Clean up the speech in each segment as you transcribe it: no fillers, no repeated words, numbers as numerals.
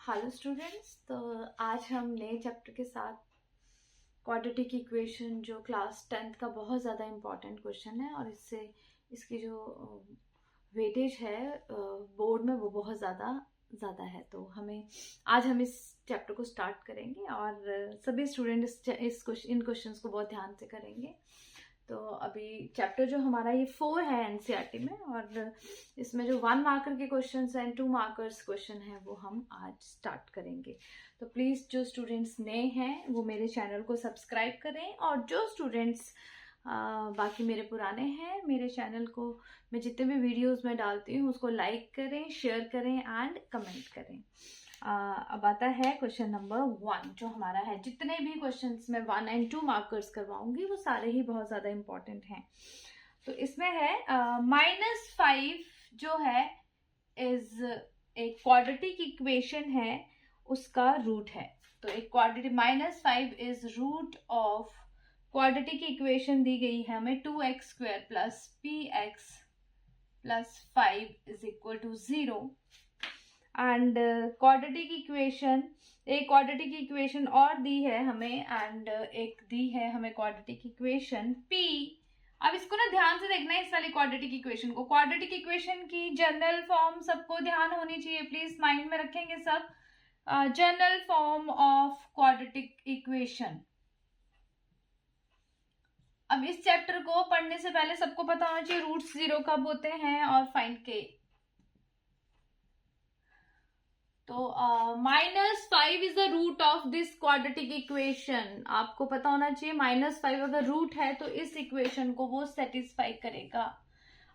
Hello students. तो आज हम नए चैप्टर के साथ क्वाड्रेटिक इक्वेशन जो क्लास 10th का बहुत ज़्यादा इम्पॉर्टेंट क्वेश्चन है और इससे इसकी जो वेटेज है बोर्ड में वो बहुत ज़्यादा है। तो आज हम इस चैप्टर को स्टार्ट करेंगे और सभी स्टूडेंट इन क्वेश्चंस को बहुत ध्यान से करेंगे। तो अभी चैप्टर जो हमारा ये 4 है एनसीईआरटी में, और इसमें जो 1 मार्कर के क्वेश्चन एंड 2 मार्कर्स क्वेश्चन है वो हम आज स्टार्ट करेंगे। तो प्लीज़ जो स्टूडेंट्स नए हैं वो मेरे चैनल को सब्सक्राइब करें, और जो स्टूडेंट्स बाकी मेरे पुराने हैं, मेरे चैनल को मैं जितने भी वीडियोस में डालती हूँ उसको लाइक करें, शेयर करें एंड कमेंट करें। अब आता है क्वेश्चन नंबर 1 जो हमारा है। जितने भी क्वेश्चंस में 1 एंड 2 मार्कर्स करवाऊंगी वो सारे ही बहुत ज़्यादा इंपॉर्टेंट हैं। तो इसमें है -5 जो है इज एक क्वाड्रेटिक इक्वेशन है, उसका रूट है। तो एक quadratic -5 is root of quadratic equation दी गई है हमें 2x² plus px plus 5 is equal to 0। And quadratic equation, एक क्वाड्रेटिक इक्वेशन और दी है हमें, एंड एक दी है हमें क्वाड्रेटिक इक्वेशन p। अब इसको ना ध्यान से देखना है, इस वाली क्वाड्रेटिक इक्वेशन को। क्वाड्रेटिक इक्वेशन की जनरल फॉर्म सबको ध्यान होनी चाहिए, प्लीज माइंड में रखेंगे सब। General form of quadratic equation. अब इस चैप्टर को पढ़ने से पहले सबको पता होना चाहिए रूट्स 0 कब होते हैं और फाइंड के। तो -5 is the root of this quadratic equation. आपको पता होना चाहिए -5 अगर रूट है तो इस इक्वेशन को वो सेटिस्फाई करेगा।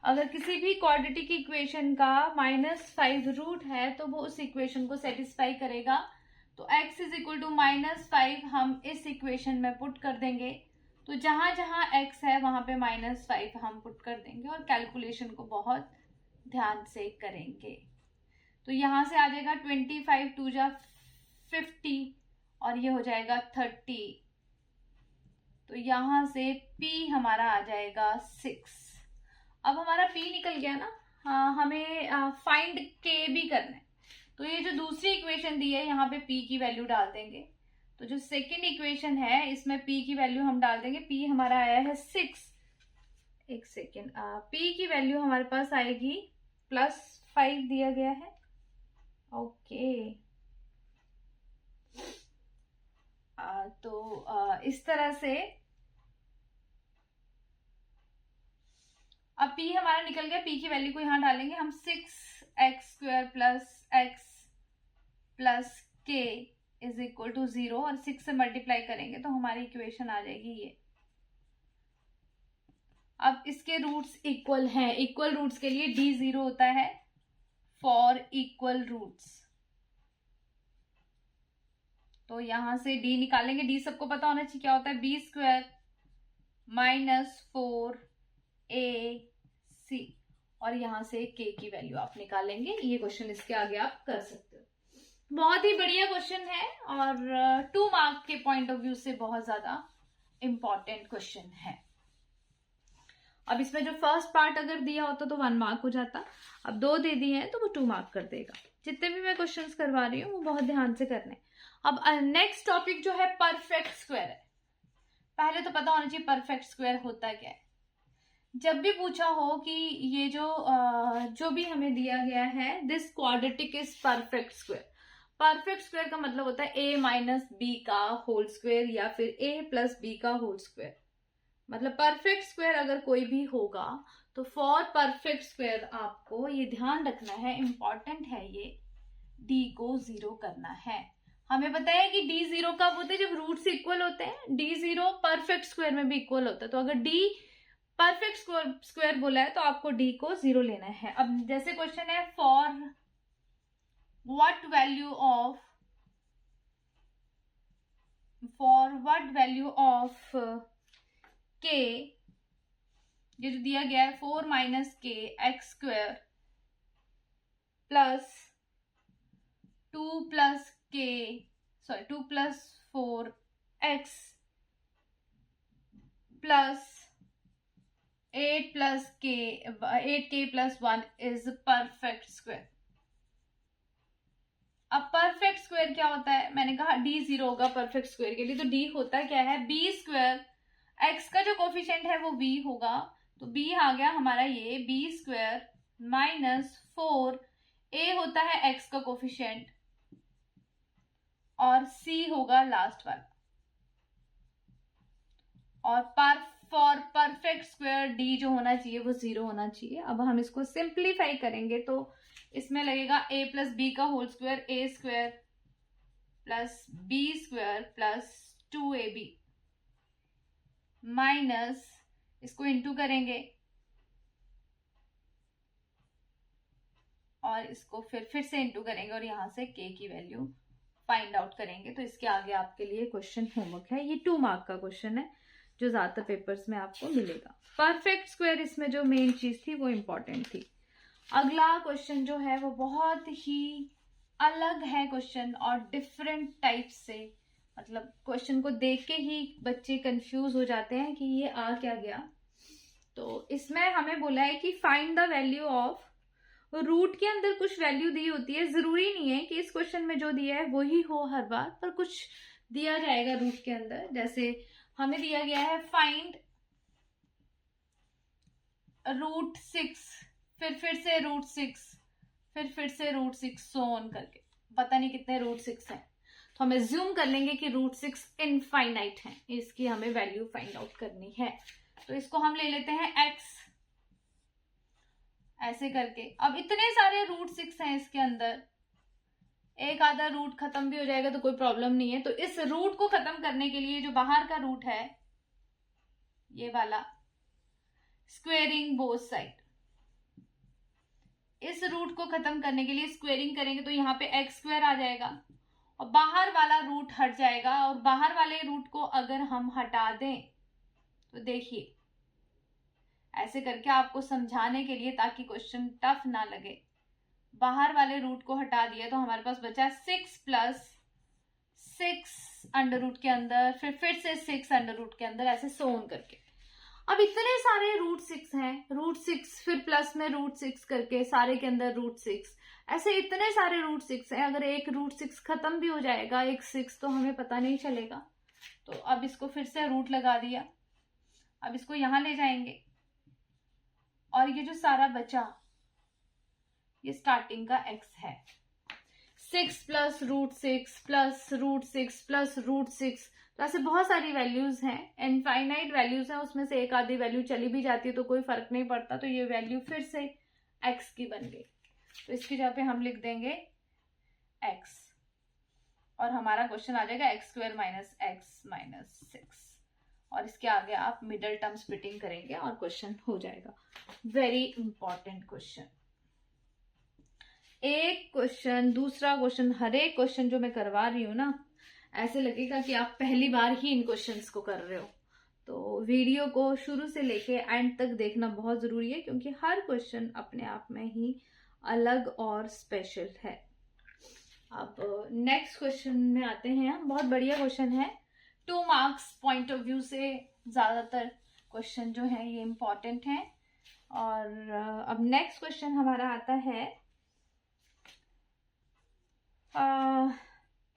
अगर किसी भी क्वाड्रेटिक इक्वेशन का -5 रूट है तो वो उस इक्वेशन को सेटिस्फाई करेगा। तो x इज इक्वल टू -5 हम इस इक्वेशन में पुट कर देंगे। तो जहां जहां x है वहां पे -5 हम पुट कर देंगे और कैलकुलेशन को बहुत ध्यान से करेंगे। तो यहां से आ जाएगा 25 2 जा 50 और ये हो जाएगा 30। तो यहां से p हमारा आ जाएगा 6। अब हमारा p निकल गया ना। हमें फाइंड k भी करना है। तो ये जो दूसरी इक्वेशन दी है यहाँ पे p की वैल्यू डाल देंगे। तो जो सेकेंड इक्वेशन है इसमें p की वैल्यू हम डाल देंगे। p हमारा आया है 6। एक सेकेंड, p की वैल्यू हमारे पास आएगी +5 दिया गया है। ओके तो इस तरह से अब p हमारा निकल गया। p की वैल्यू को यहां डालेंगे हम। 6x² plus x plus k is equal to 0 और 6 से मल्टीप्लाई करेंगे तो हमारी इक्वेशन आ जाएगी ये। अब इसके रूट्स इक्वल हैं। इक्वल रूट्स के लिए d 0 होता है फॉर इक्वल रूट्स। तो यहां से d निकालेंगे। d सबको पता होना चाहिए क्या होता है, b² -4ac, और यहां से k की वैल्यू आप निकालेंगे। ये क्वेश्चन इसके आगे आप कर सकते हो। बहुत ही बढ़िया क्वेश्चन है और 2 मार्क के पॉइंट ऑफ व्यू से बहुत ज्यादा इंपॉर्टेंट क्वेश्चन है। अब इसमें जो फर्स्ट पार्ट अगर दिया होता तो 1 मार्क हो जाता। अब 2 दे दिए हैं तो वो 2 मार्क कर देगा। जितने भी मैं क्वेश्चंस करवा रही हूँ वो बहुत ध्यान से करने। अब नेक्स्ट टॉपिक जो है परफेक्ट स्क्वायर है। पहले तो पता होना चाहिए परफेक्ट स्क्वायर होता क्या है। जब भी पूछा हो कि ये जो भी हमें दिया गया है this quadratic is perfect square. Perfect square का मतलब होता है a माइनस बी का होल स्क्वायर या फिर a प्लस बी का होल स्क्वायर। मतलब परफेक्ट स्क्वायर अगर कोई भी होगा तो फॉर परफेक्ट स्क्वायर आपको ये ध्यान रखना है, इंपॉर्टेंट है ये, d को 0 करना है। हमें पता है कि d 0 कब होते हैं, जब रूट्स इक्वल होते हैं। d 0 परफेक्ट स्क्वायर में भी इक्वल होता है। तो अगर d परफेक्ट स्क्वायर बोला है तो आपको d को 0 लेना है। अब जैसे क्वेश्चन है for what value of k, ये जो दिया गया है 4 - k x² plus 2 + 4x plus 8k + 1 is perfect square. अब परफेक्ट स्क्वायर क्या होता है, मैंने कहा डी 0 होगा परफेक्ट स्क्वायर के लिए, तो डी होता क्या है बी स्क्वायर, एक्स का जो कोफिशिएंट है वो बी होगा, तो बी आ गया हमारा ये बी स्क्वायर माइनस 4, ए होता है एक्स का कोफिशिएंट और सी होगा लास्ट वाला, और फॉर परफेक्ट स्क्वायर डी जो होना चाहिए वो 0 होना चाहिए। अब हम इसको सिंप्लीफाई करेंगे तो इसमें लगेगा a प्लस बी का whole square, a square plus b square plus 2ab minus, इसको इंटू करेंगे और इसको फिर से इंटू करेंगे और यहां से k की वैल्यू फाइंड आउट करेंगे। तो इसके आगे आपके लिए क्वेश्चन होमवर्क है, ये 2 मार्क का क्वेश्चन है जो ज्यादातर पेपर्स में आपको मिलेगा। परफेक्ट स्क्वायर इसमें जो मेन चीज थी वो इंपॉर्टेंट थी। अगला क्वेश्चन जो है वो बहुत ही अलग है क्वेश्चन और डिफरेंट टाइप से, मतलब क्वेश्चन को देख के ही बच्चे कंफ्यूज हो जाते हैं कि ये आ क्या गया। तो इसमें हमें बोला है कि find the value of, root के अंदर कुछ वैल्यू दी होती है, जरूरी नहीं है कि इस क्वेश्चन में जो दिया है वही हो हर बार, पर कुछ दिया जाएगा रूट के अंदर। जैसे हमें दिया गया है फाइंड रूट 6, फिर से रूट 6, फिर से रूट 6 सो ऑन करके, पता नहीं कितने रूट 6 हैं, तो हम एज्यूम कर लेंगे कि रूट 6 इनफाइनाइट है, इसकी हमें वैल्यू फाइंड आउट करनी है। तो इसको हम ले लेते हैं x ऐसे करके। अब इतने सारे रूट 6 हैं इसके अंदर, एक आधा रूट खत्म भी हो जाएगा तो कोई प्रॉब्लम नहीं है। तो इस रूट को खत्म करने के लिए जो बाहर का रूट है ये वाला, स्क्वेयरिंग बोथ साइड, इस रूट को खत्म करने के लिए स्क्वेयरिंग करेंगे तो यहाँ पे एक्स स्क्वायर आ जाएगा और बाहर वाला रूट हट जाएगा, और बाहर वाले रूट को अगर हम हटा दें तो देखिए ऐसे करके आपको समझाने के लिए ताकि क्वेश्चन टफ ना लगे, बाहर वाले रूट को हटा दिया तो हमारे पास बचा 6 प्लस 6 अंडर रूट के अंदर, फिर से 6 अंडर रूट के अंदर, ऐसे सोन करके। अब इतने सारे रूट 6 हैं, रूट 6 फिर प्लस में रूट 6 करके सारे के अंदर रूट 6, ऐसे इतने सारे रूट 6 हैं। अगर एक रूट 6 खत्म भी हो जाएगा, एक 6, तो हमें पता नहीं चलेगा। तो अब इसको फिर से रूट लगा दिया, अब इसको यहां ले जाएंगे और ये जो सारा बचा ये स्टार्टिंग का x है, 6 plus root 6 plus root 6 plus root 6, तो ऐसे बहुत सारी वैल्यूज हैं, इनफाइनाइट वैल्यूज हैं, उसमें से एक आधी वैल्यू चली भी जाती है तो कोई फर्क नहीं पड़ता। तो ये वैल्यू फिर से x की बन गई, तो इसकी जगह पे हम लिख देंगे x और हमारा क्वेश्चन आ जाएगा x square minus x minus 6, और इसके आगे आप मिडल टर्म स्प्लिटिंग करेंगे और क्वेश्चन हो जाएगा। वेरी इंपॉर्टेंट क्वेश्चन, एक क्वेश्चन दूसरा क्वेश्चन, हर एक क्वेश्चन जो मैं करवा रही हूँ ना ऐसे लगेगा कि आप पहली बार ही इन क्वेश्चंस को कर रहे हो। तो वीडियो को शुरू से लेके एंड तक देखना बहुत जरूरी है क्योंकि हर क्वेश्चन अपने आप में ही अलग और स्पेशल है। अब नेक्स्ट क्वेश्चन में आते हैं हम, बहुत बढ़िया क्वेश्चन है, 2 मार्क्स पॉइंट ऑफ व्यू से ज्यादातर क्वेश्चन जो है ये इंपॉर्टेंट है। और अब नेक्स्ट क्वेश्चन हमारा आता है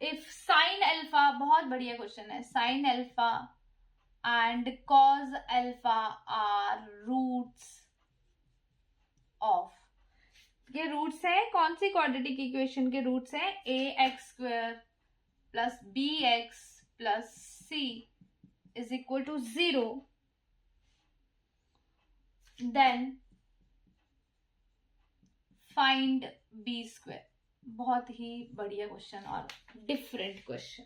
इफ साइन अल्फा, बहुत बढ़िया क्वेश्चन है, sine alpha and cos alpha are roots of, ये रूट्स हैं कौन सी क्वाड्रेटिक इक्वेशन के रूट्स हैं, a x square plus b x plus c is equal to 0, then find b square. बहुत ही बढ़िया क्वेश्चन और different question.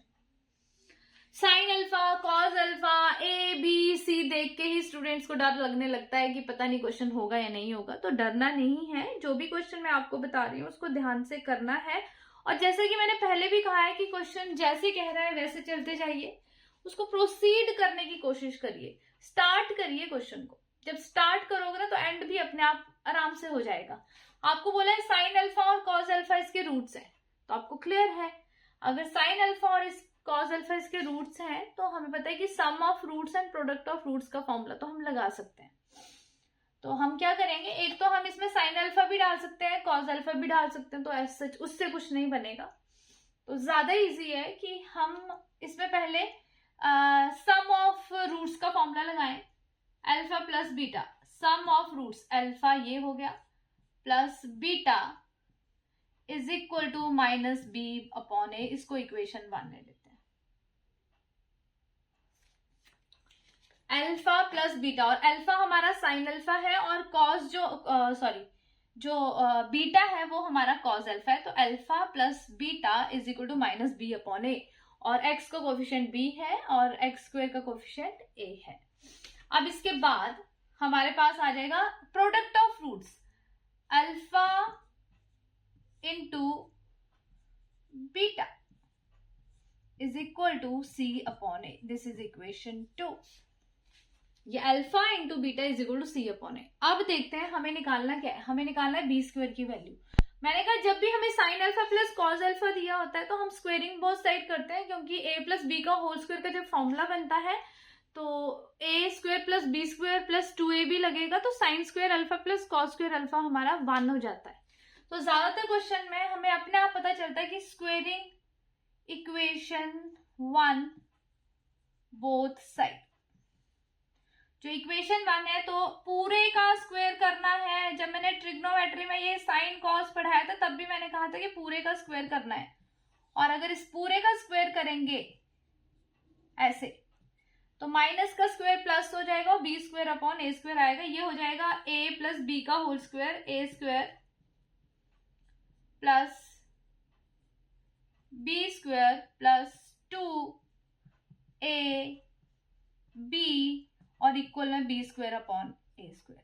Sine alpha, cos alpha, a b c देख के ही स्टूडेंट्स को डर लगने लगता है कि पता नहीं क्वेश्चन होगा या नहीं होगा। तो डरना नहीं है, जो भी क्वेश्चन मैं आपको बता रही हूँ उसको ध्यान से करना है। और जैसे कि मैंने पहले भी कहा है कि क्वेश्चन जैसे कह रहा है वैसे चलते जाइए, उसको प्रोसीड करने की कोशिश करिए, स्टार्ट करिए क्वेश्चन को। जब स्टार्ट करोगे ना तो एंड भी अपने आप आराम से हो जाएगा। आपको बोला है साइन अल्फा और कॉस अल्फा इसके रूट्स हैं, तो आपको क्लियर है अगर साइन अल्फा और इस कॉस अल्फा इसके रूट्स हैं तो हमें पता है कि sum of roots and product of roots का फॉर्मूला तो हम लगा सकते हैं। तो हम क्या करेंगे, एक तो हम इसमें साइन अल्फा भी डाल सकते हैं, कॉस अल्फा भी डाल सकते हैं, तो ऐसा उससे कुछ नहीं बनेगा। तो ज्यादा इजी है कि हम इसमें पहले सम ऑफ रूट्स का फॉर्मूला लगाएं, alpha plus beta, sum of roots alpha ये हो गया plus beta is equal to minus B upon a, इसको इक्वेशन 1 ले लेते हैं। अल्फा प्लस बीटा, और अल्फा हमारा साइन अल्फा है और कॉस जो बीटा है वो हमारा कॉस अल्फा है, तो alpha plus beta is equal to minus B upon a, और x का कोफिशिएंट b है और x स्क्वायर का कोफिशिएंट a है। अब इसके बाद हमारे पास आ जाएगा product of roots, alpha into beta is equal to c upon a, this is equation 2। ये alpha into beta is equal to c upon a. अब देखते हैं हमें निकालना क्या है, हमें निकालना है बी स्क्वायर की वैल्यू। मैंने कहा जब भी हमें sine alpha plus cos alpha दिया होता है तो हम स्क्वेयरिंग बोथ साइड करते हैं, क्योंकि ए प्लस बी का होल स्क्वायर का जब फॉर्मूला बनता है तो a square plus b square plus 2ab लगेगा, तो sine square alpha plus cos square alpha हमारा 1 हो जाता है। तो ज्यादातर क्वेश्चन में हमें अपने आप पता चलता है कि स्क्वेयरिंग इक्वेशन 1 बोथ साइड, जो इक्वेशन 1 है तो पूरे का स्क्वायर करना है। जब मैंने ट्रिग्नोमेट्री में ये साइन कॉस पढ़ाया था तब भी मैंने कहा था कि पूरे का स्क्वायर करना है, और अगर इस पूरे का स्क्वायर करेंगे ऐसे तो माइनस का स्क्वायर प्लस हो जाएगा और बी स्क्वायर अपॉन ए स्क्वायर आएगा, ये हो जाएगा ए प्लस बी का whole square, a square plus b square plus 2ab और इक्वल में बी स्क्वायर अपॉन ए स्क्वायर।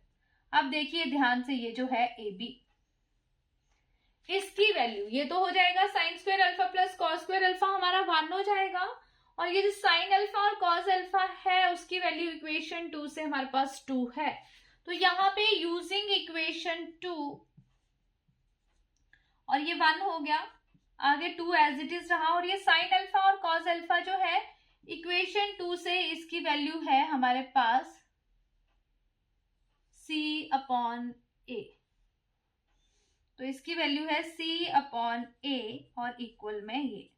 अब देखिए ध्यान से, ये जो है ए बी, इसकी वैल्यू ये तो हो जाएगा sign square alpha plus cos square alpha हमारा 1 हो जाएगा, और ये जो साइन अल्फा और कॉस अल्फा है उसकी वैल्यू इक्वेशन 2 से हमारे पास 2 है। तो यहाँ पे यूजिंग इक्वेशन 2, और ये 1 हो गया, आगे 2 एज इट इज रहा, और ये साइन अल्फा और कॉस अल्फा जो है इक्वेशन 2 से इसकी वैल्यू है हमारे पास c अपॉन ए, तो इसकी वैल्यू है c अपॉन ए और इक्वल में ये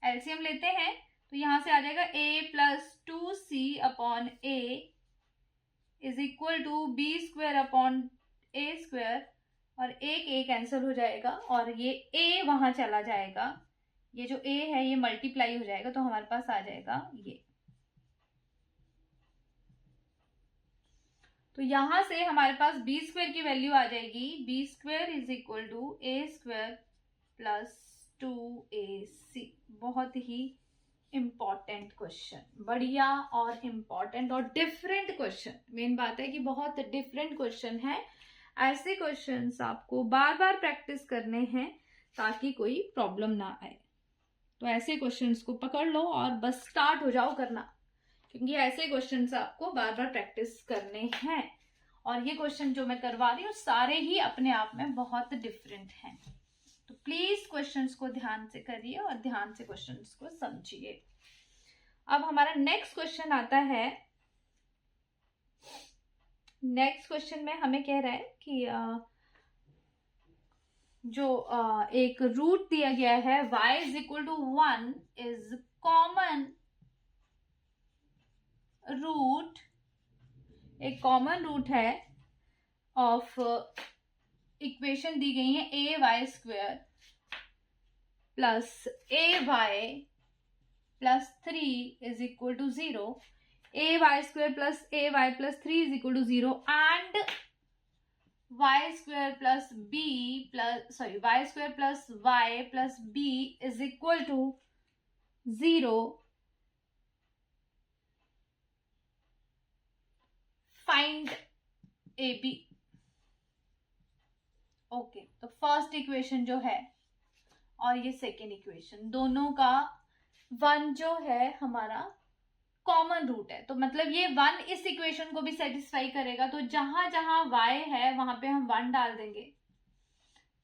एलसीएम लेते हैं तो यहां से आ जाएगा a plus 2c upon A is equal to B square upon A square, और एक a कैंसिल हो जाएगा और ये a वहां चला जाएगा, ये जो a है ये मल्टीप्लाई हो जाएगा, तो हमारे पास आ जाएगा ये। तो यहां से हमारे पास बी स्क्वायर की वैल्यू आ जाएगी, B square is equal to A square plus 2ac। बहुत ही इंपॉर्टेंट क्वेश्चन, बढ़िया और इंपॉर्टेंट और डिफरेंट क्वेश्चन। मेन बात है कि बहुत डिफरेंट क्वेश्चन है, ऐसे क्वेश्चंस आपको बार बार प्रैक्टिस करने हैं ताकि कोई प्रॉब्लम ना आए। तो ऐसे क्वेश्चंस को पकड़ लो और बस स्टार्ट हो जाओ करना, क्योंकि ऐसे क्वेश्चंस आपको बार बार प्रैक्टिस करने हैं, और ये क्वेश्चन जो मैं करवा रही हूँ सारे ही अपने आप में बहुत डिफरेंट हैं। तो प्लीज क्वेश्चंस को ध्यान से करिए और ध्यान से क्वेश्चंस को समझिए। अब हमारा नेक्स्ट क्वेश्चन आता है। नेक्स्ट क्वेश्चन में हमें कह रहा है कि जो एक रूट दिया गया है y is equal to 1 is common root, एक कॉमन रूट है ऑफ इक्वेशन दी गई है a y square plus a y plus 3 is equal to 0, a y square plus a y plus 3 is equal to 0 and y square plus b plus y square plus y plus b is equal to 0। Find a b. Okay, तो first equation जो है और ये second equation, दोनों का 1 जो है हमारा कॉमन रूट है, तो मतलब ये 1 इस इक्वेशन को भी सेटिस्फाई करेगा। तो जहां जहां y है वहां पे हम 1 डाल देंगे।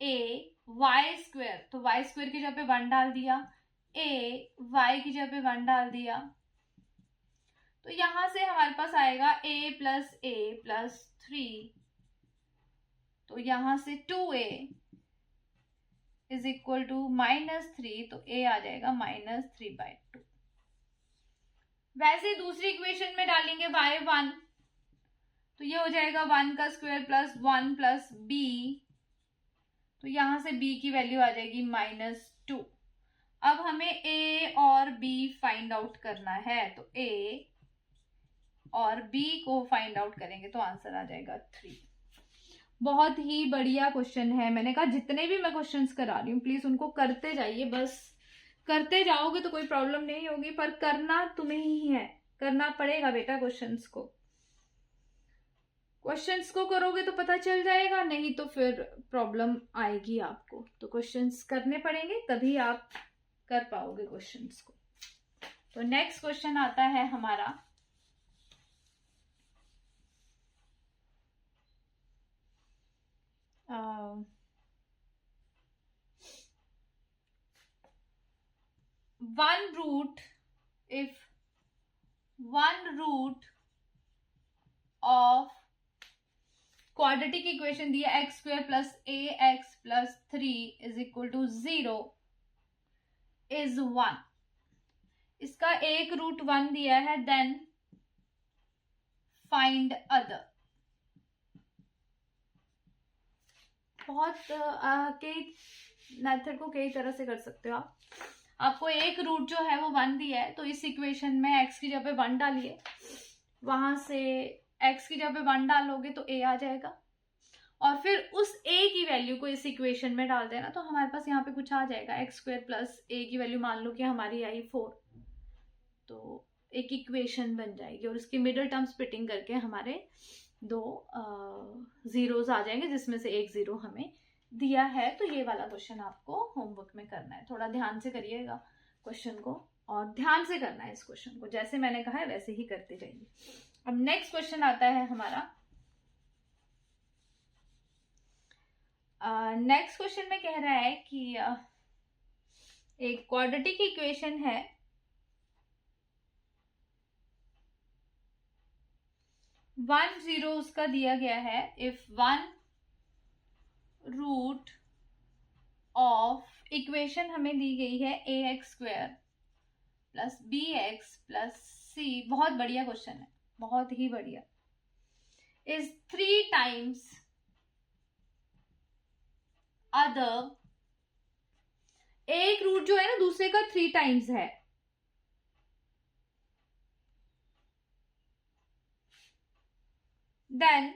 a y स्क्वायर, तो y स्क्वायर की जगह पे 1 डाल दिया, a y की जगह पे 1 डाल दिया, तो यहां से हमारे पास आएगा a प्लस 3, तो यहां से 2a इज इक्वल टू -3, तो a आ जाएगा -3/2। वैसे दूसरी इक्वेशन में डालेंगे y1, तो ये हो जाएगा 1 का स्क्वायर प्लस 1 प्लस b, तो यहां से b की वैल्यू आ जाएगी -2। अब हमें a और b फाइंड आउट करना है, तो a और b को फाइंड आउट करेंगे तो आंसर आ जाएगा 3। बहुत ही बढ़िया क्वेश्चन है। मैंने कहा जितने भी मैं क्वेश्चंस करा रही हूँ प्लीज उनको करते जाइए, बस करते जाओगे तो कोई प्रॉब्लम नहीं होगी, पर करना तुम्हें ही है, करना पड़ेगा बेटा। क्वेश्चंस को करोगे तो पता चल जाएगा, नहीं तो फिर प्रॉब्लम आएगी आपको। तो क्वेश्चंस करने पड़ेंगे तभी आप कर पाओगे क्वेश्चंस को। तो नेक्स्ट क्वेश्चन आता है हमारा, if one root of quadratic equation दिया x² plus ax plus 3 is equal to 0 is 1, इसका एक रूट 1 दिया है, देन फाइंड अदर। बहुत कई मेथड को कई तरह से कर सकते हो आप। आपको एक रूट जो है वो 1 दिया है, तो इस इक्वेशन में x की जगह पे 1 डालिए, वहां से x की जगह पे 1 डालोगे तो a आ जाएगा, और फिर उस a की वैल्यू को इस इक्वेशन में डाल देना, तो हमारे पास यहाँ पे कुछ आ जाएगा। x² प्लस a की वैल्यू मान लो कि हमारी आई 4, तो एक इक्वेशन बन जाएगी, और उसकी मिडिल टर्म स्प्लिटिंग करके हमारे 2 जीरोस आ जाएंगे, जिसमें से एक 0 हमें दिया है। तो ये वाला क्वेश्चन आपको होमवर्क में करना है। थोड़ा ध्यान से करिएगा क्वेश्चन को, और ध्यान से करना है इस क्वेश्चन को, जैसे मैंने कहा है वैसे ही करते जाइए। अब नेक्स्ट क्वेश्चन आता है हमारा, नेक्स्ट क्वेश्चन में कह रहा है कि एक क्वाड्रेटिक इक्वेशन है, वन जीरो उसका दिया गया है। If one root of equation हमें दी गई है ax² plus bx plus c, बहुत बढ़िया क्वेश्चन है, बहुत ही बढ़िया, इज 3 टाइम्स अदर, एक रूट जो है ना दूसरे का 3 टाइम्स है, देन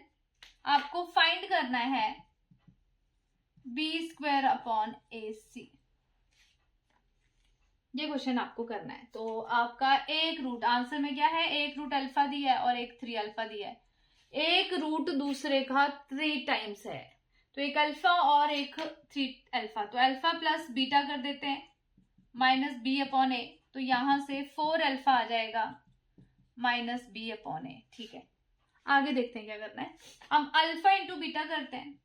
आपको फाइंड करना है b² अपॉन ac। ये क्वेश्चन आपको करना है। तो आपका एक रूट, आंसर में क्या है, एक रूट अल्फा दिया है और एक 3 अल्फा दिया है, एक रूट दूसरे का 3 टाइम्स है, तो एक अल्फा और एक 3 अल्फा, तो अल्फा प्लस बीटा कर देते हैं माइनस b अपॉन a, तो यहां से 4 अल्फा आ जाएगा माइनस b अपॉन a। ठीक है, आगे देखते हैं क्या करना है। हम अल्फा इंटू बीटा करते हैं,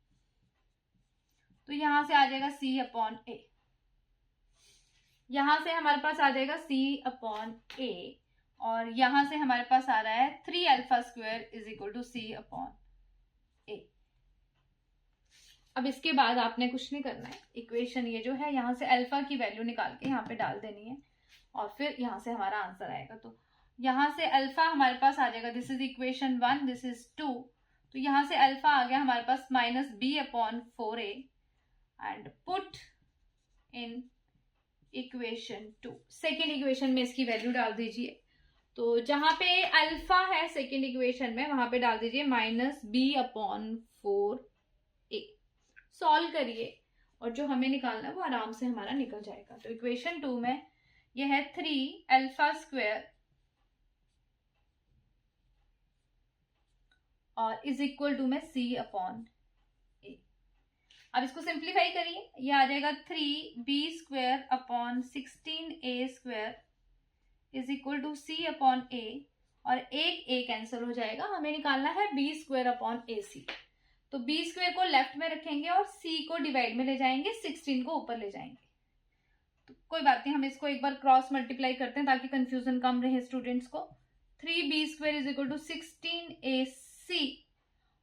तो यहां से आ जाएगा c अपॉन a, यहां से हमारे पास आ जाएगा c अपॉन a, और यहां से हमारे पास आ रहा है 3 alpha square is equal to c upon a। अब इसके बाद आपने कुछ नहीं करना है, इक्वेशन ये जो है यहाँ से अल्फा की वैल्यू निकाल के यहाँ पे डाल देनी है, और फिर यहाँ से हमारा आंसर आएगा। तो यहाँ से अल्फा हमारे पास आ जाएगा, this is equation 1, this is 2, तो यहाँ से अल्फा आ गया हमारे पास minus b upon 4a, and put in equation 2। Second equation में इसकी वैल्यू डाल दीजिए, तो जहां पे अल्फा है सेकेंड इक्वेशन में वहां पे डाल दीजिए minus b upon 4a। Solve करिए, और जो हमें निकालना है वो आराम से हमारा निकल जाएगा। तो इक्वेशन 2 में ये है 3 अल्फा स्क्वायर और इज इक्वल टू में c अपॉन a। अब इसको सिंप्लीफाई करिए, ये आ जाएगा 3b² upon 16a² is equal to c upon a, और एक a कैंसिल हो जाएगा, हमें निकालना है b² अपॉन ac। तो b² को लेफ्ट में रखेंगे और c को डिवाइड में ले जाएंगे, 16 को ऊपर ले जाएंगे। तो कोई बात नहीं, हम इसको एक बार क्रॉस मल्टीप्लाई करते हैं ताकि कंफ्यूजन कम रहे स्टूडेंट्स को। 3b² is equal to 16ac,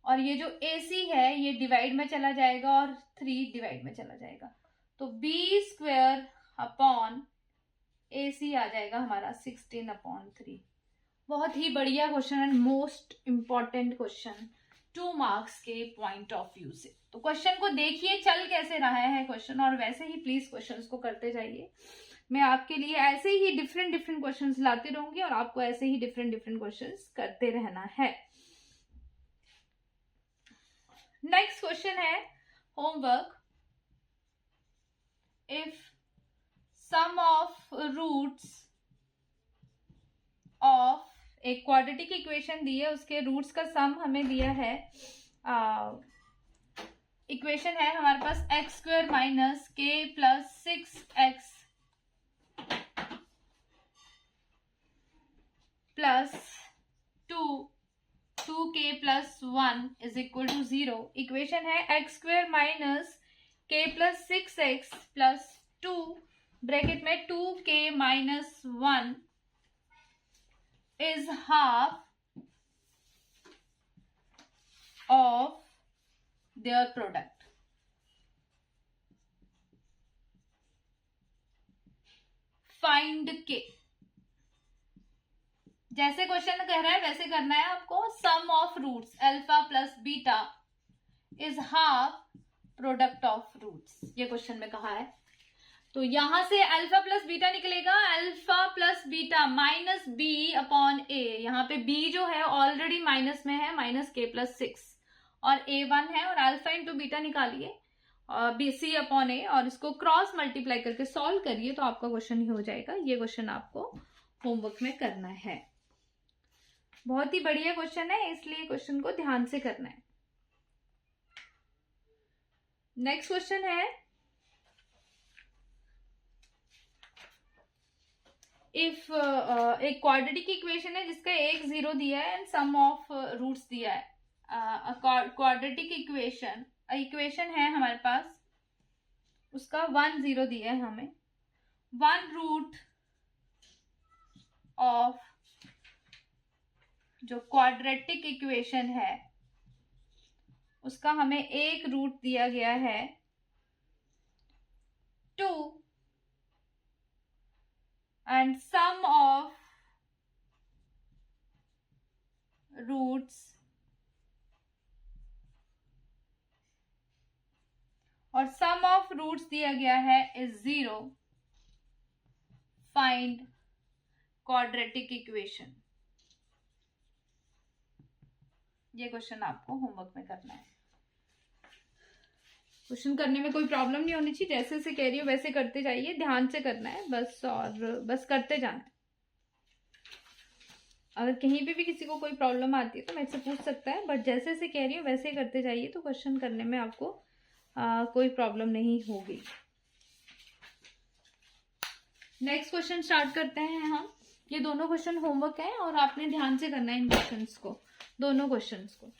और ये जो ac है ये डिवाइड में चला जाएगा और 3 डिवाइड में चला जाएगा, तो बी स्क्वायर अपॉन ए सी आ जाएगा हमारा 16/3। बहुत ही बढ़िया question and most important question 2 marks के पॉइंट ऑफ व्यू से। तो क्वेश्चन को देखिए चल कैसे रहा है क्वेश्चन, और वैसे ही प्लीज क्वेश्चंस को करते जाइए। मैं आपके लिए ऐसे ही डिफरेंट डिफरेंट क्वेश्चंस लाती रहूंगी और आपको ऐसे ही डिफरेंट डिफरेंट क्वेश्चंस करते रहना है। नेक्स्ट क्वेश्चन है homework. If sum of roots of एक क्वाड्रेटिक इक्वेशन दी है, उसके रूट्स का सम हमें दिया है। इक्वेशन है हमारे पास x square minus k plus 6x plus 2k plus 1 is equal to 0। Equation है x square minus k plus 6x plus 2 bracket में 2k minus 1 is half of their product। Find k। जैसे question कह रहा है वैसे करना है आपको। Sum of roots alpha plus beta is half product of roots, ये क्वेश्चन में कहा है। तो यहां से अल्फा प्लस बीटा निकलेगा, alpha plus beta minus B upon a. यहाँ पे बी जो है ऑलरेडी माइनस में है, माइनस के प्लस 6, और ए 1 है, और अल्फा इंटू बीटा निकालिए बी सी अपॉन ए, और इसको क्रॉस मल्टीप्लाई करके सॉल्व करिए तो आपका क्वेश्चन ही हो जाएगा। ये क्वेश्चन आपको होमवर्क में करना है। बहुत ही बढ़िया क्वेश्चन है, इसलिए क्वेश्चन को ध्यान से करना है। नेक्स्ट क्वेश्चन है इफ एक क्वाड्रेटिक इक्वेशन है जिसका एक 0 दिया है एंड सम ऑफ रूट्स दिया है। क्वाड्रेटिक इक्वेशन है हमारे पास, उसका 1 0 दिया है हमें। 1 रूट ऑफ जो क्वाड्रेटिक इक्वेशन है उसका हमें एक रूट दिया गया है 2, and sum of roots और sum of roots दिया गया है is 0। Find quadratic equation। ये क्वेश्चन आपको होमवर्क में करना है। क्वेश्चन करने में कोई प्रॉब्लम नहीं होनी चाहिए, जैसे से कह रही हो वैसे करते जाइए, ध्यान से करना है बस, और बस करते जाना है। अगर कहीं पे भी किसी को कोई प्रॉब्लम आती है तो मेरे से पूछ सकता है, बट जैसे से कह रही हूँ वैसे करते जाइए तो क्वेश्चन करने में आपको कोई प्रॉब्लम नहीं होगी। नेक्स्ट क्वेश्चन स्टार्ट करते हैं हम। ये दोनों क्वेश्चन होमवर्क है और आपने ध्यान से करना है इन क्वेश्चंस को, दोनों क्वेश्चंस को।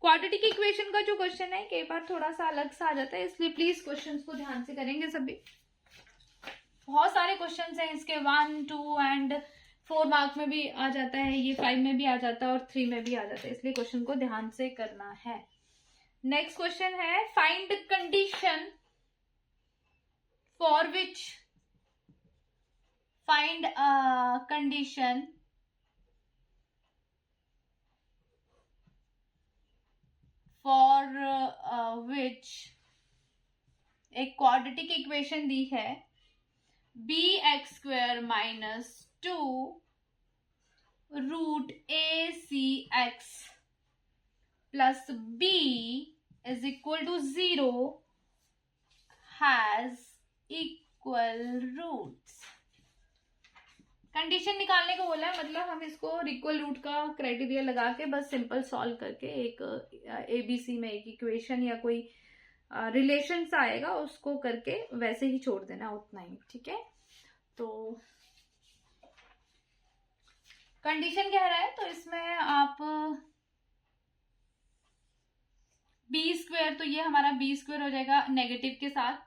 क्वाड्रेटिक इक्वेशन का जो क्वेश्चन है कई बार थोड़ा सा अलग सा आ जाता है, इसलिए प्लीज क्वेश्चंस को ध्यान से करेंगे सभी। बहुत सारे क्वेश्चंस हैं इसके, 1 2 एंड 4 मार्क में भी आ जाता है, ये 5 में भी आ जाता है और 3 में भी आ जाता है, इसलिए क्वेश्चन को ध्यान से करना है। नेक्स्ट क्वेश्चन है find condition for which find condition for which एक क्वाड्रेटिक इक्वेशन दी है B X square minus 2 root A C X plus B is equal to 0 has equal roots. Condition निकालने को बोला है, मतलब हम इसको इक्वल रूट का क्राइटेरिया लगा के बस सिंपल सॉल्व करके एक एबीसी में एक इक्वेशन या कोई रिलेशन आएगा उसको करके वैसे ही छोड़ देना, उतना ही, ठीक है। तो कंडीशन कह रहा है तो इसमें आप बी स्क्वायर, तो ये हमारा बी स्क्वायर हो जाएगा नेगेटिव के साथ,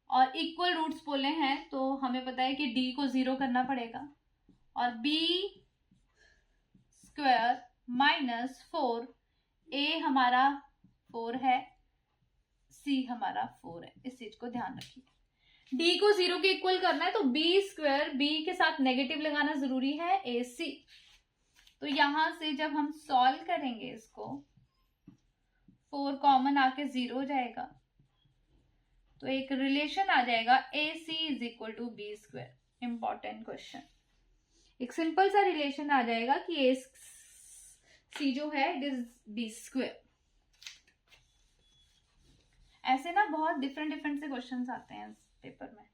और इक्वल रूट्स बोले हैं तो हमें पता है कि डी को 0 करना पड़ेगा, और बी स्क्वायर माइनस 4, ए हमारा 4 है, सी हमारा 4 है, इस चीज को ध्यान रखिए। डी को 0 के इक्वल करना है तो बी स्क्वायर, बी के साथ नेगेटिव लगाना जरूरी है, ए सी। तो यहां से जब हम सॉल्व करेंगे इसको, 4 कॉमन आके 0 हो जाएगा, तो एक रिलेशन आ जाएगा a c is equal to B square. Important question, एक सिंपल सा रिलेशन आ जाएगा कि ए सी जो है इट इज बी स्क्वायर। ऐसे ना बहुत डिफरेंट से क्वेश्चंस आते हैं इस पेपर में,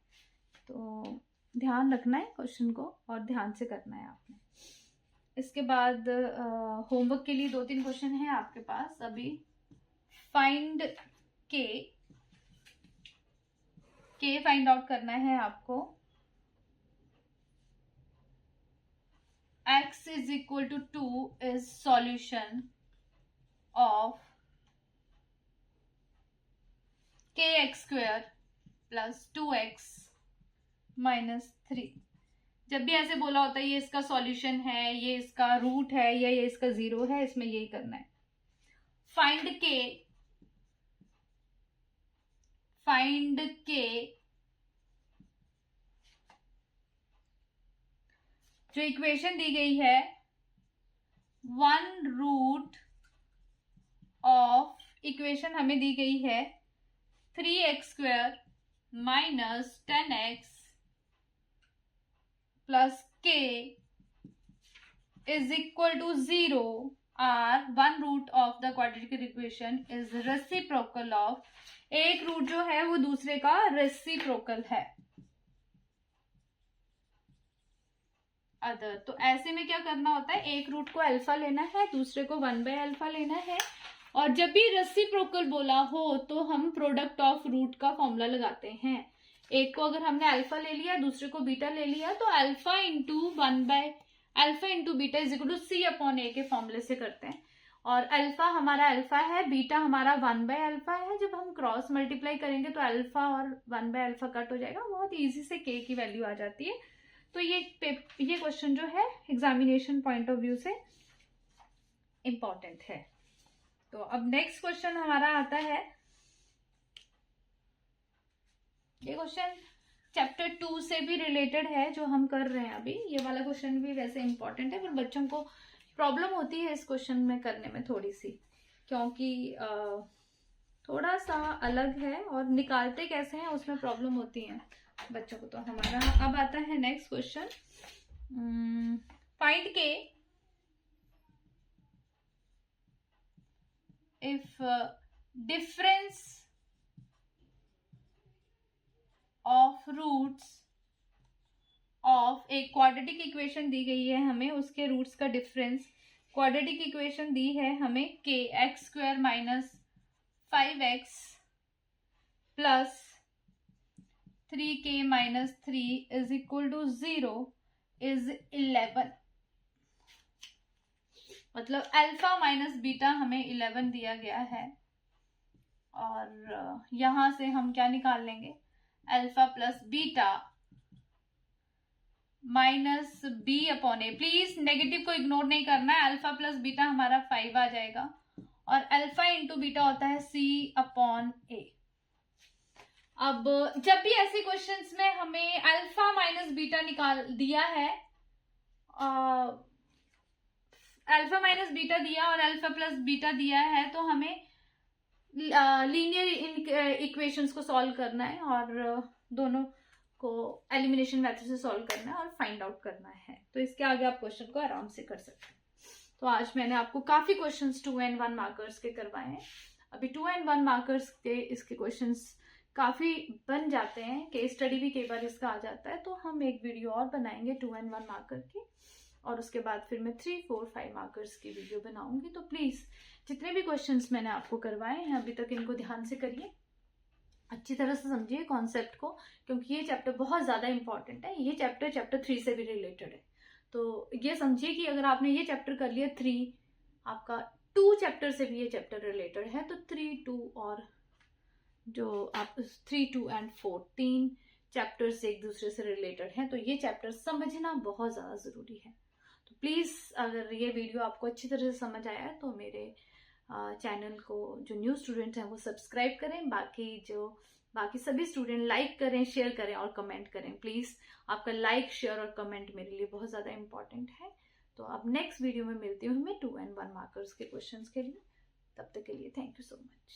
तो ध्यान रखना है क्वेश्चन को और ध्यान से करना है आपने। इसके बाद होमवर्क के लिए 2-3 क्वेश्चन है आपके पास अभी। फाइंड के फाइंड आउट करना है आपको। x is equal to 2 is solution of kx square plus 2x minus 3। जब भी ऐसे बोला होता है ये इसका सॉल्यूशन है, ये इसका रूट है, या ये इसका 0 है, इसमें यही करना है। फाइंड के जो इक्वेशन दी गई है 1 रूट ऑफ, इक्वेशन हमें दी गई है 3x square minus 10x plus k is equal to 0 are 1 root of the quadratic equation is reciprocal of, एक रूट जो है वो दूसरे का रेसिप्रोकल है अदर। तो ऐसे में क्या करना होता है, एक रूट को अल्फा लेना है, दूसरे को 1/अल्फा लेना है, और जब भी रेसिप्रोकल बोला हो तो हम प्रोडक्ट ऑफ रूट का फॉर्मूला लगाते हैं। एक को अगर हमने अल्फा ले लिया, दूसरे को बीटा ले लिया, तो alpha into beta is equal to c upon a के फॉर्मूले से करते हैं। और अल्फा हमारा अल्फा है, बीटा हमारा 1/अल्फा है। जब हम क्रॉस मल्टीप्लाई करेंगे तो अल्फा और 1/अल्फा कट हो जाएगा, बहुत इजी से के की वैल्यू आ जाती है। तो ये क्वेश्चन जो है एग्जामिनेशन पॉइंट ऑफ व्यू से इंपॉर्टेंट है। तो अब नेक्स्ट क्वेश्चन हमारा आता है, ये क्वेश्चन चैप्टर 2 से भी रिलेटेड है जो हम कर रहे हैं अभी। ये वाला क्वेश्चन भी वैसे इंपॉर्टेंट है, पर बच्चों को प्रॉब्लम होती है इस क्वेश्चन में करने में थोड़ी सी, क्योंकि थोड़ा सा अलग है और निकालते कैसे हैं उसमें प्रॉब्लम होती है बच्चों को। तो हमारा अब आता है next question, find K if difference of roots of, एक क्वाड्रेटिक इक्वेशन दी गई है हमें, उसके रूट्स का डिफरेंस। क्वाड्रेटिक इक्वेशन दी है हमें K X square minus 5x plus 3k minus 3 is equal to 0 is 11। मतलब अल्फा माइनस बीटा हमें 11 दिया गया है, और यहां से हम क्या निकाल लेंगे, alpha plus beta minus B upon A. Please negative को इग्नोर नहीं करना है। अल्फा प्लस बीटा हमारा 5 आ जाएगा, और अल्फा इंटू बीटा होता है सी अपॉन ए। अब जब भी ऐसे क्वेश्चंस में हमें अल्फा माइनस बीटा निकाल दिया है, अल्फा माइनस बीटा दिया और अल्फा प्लस बीटा दिया है, तो हमें लीनियर इक्वेशंस को सॉल्व करना है और दोनों को एलिमिनेशन मेथड से सॉल्व करना है और फाइंड आउट करना है। तो इसके आगे आप क्वेश्चन को आराम से कर सकते हैं। तो आज मैंने आपको काफी क्वेश्चंस 2 and 1 मार्कर्स के करवाए हैं। अभी 2 and 1 मार्कर्स के इसके क्वेश्चंस काफी बन जाते हैं, केस स्टडी भी कई बार इसका आ जाता है, तो हम एक वीडियो और बनाएंगे 2 and 1 मार्कर की, और उसके बाद फिर मैं 3, 4, 5 मार्कर्स की वीडियो बनाऊंगी। तो प्लीज जितने भी क्वेश्चंस मैंने आपको करवाए हैं अभी तक, इनको ध्यान से करिए, अच्छी तरह से समझिए कॉन्सेप्ट को, क्योंकि ये चैप्टर बहुत ज्यादा इंपॉर्टेंट है। ये चैप्टर 3 से भी रिलेटेड है। तो ये समझिए कि अगर आपने ये चैप्टर कर लिया 3, आपका 2 चैप्टर से भी ये चैप्टर रिलेटेड है। तो 3, 2 और जो आप 3, 2 and 4 3 चैप्टर्स एक दूसरे से रिलेटेड हैं, तो ये चैप्टर समझना बहुत ज्यादा जरूरी है। तो प्लीज अगर ये वीडियो आपको अच्छी तरह से समझ आया है तो मेरे चैनल को जो न्यू स्टूडेंट हैं वो सब्सक्राइब करें। बाकी जो बाकी सभी स्टूडेंट लाइक करें, शेयर करें और कमेंट करें प्लीज। आपका लाइक, शेयर और कमेंट मेरे लिए बहुत ज्यादा इंपॉर्टेंट है। तो अब नेक्स्ट वीडियो में मिलती हूँ मैं 2 and 1 मार्कर्स के क्वेश्चंस के लिए। तब तक के लिए थैंक यू सो मच।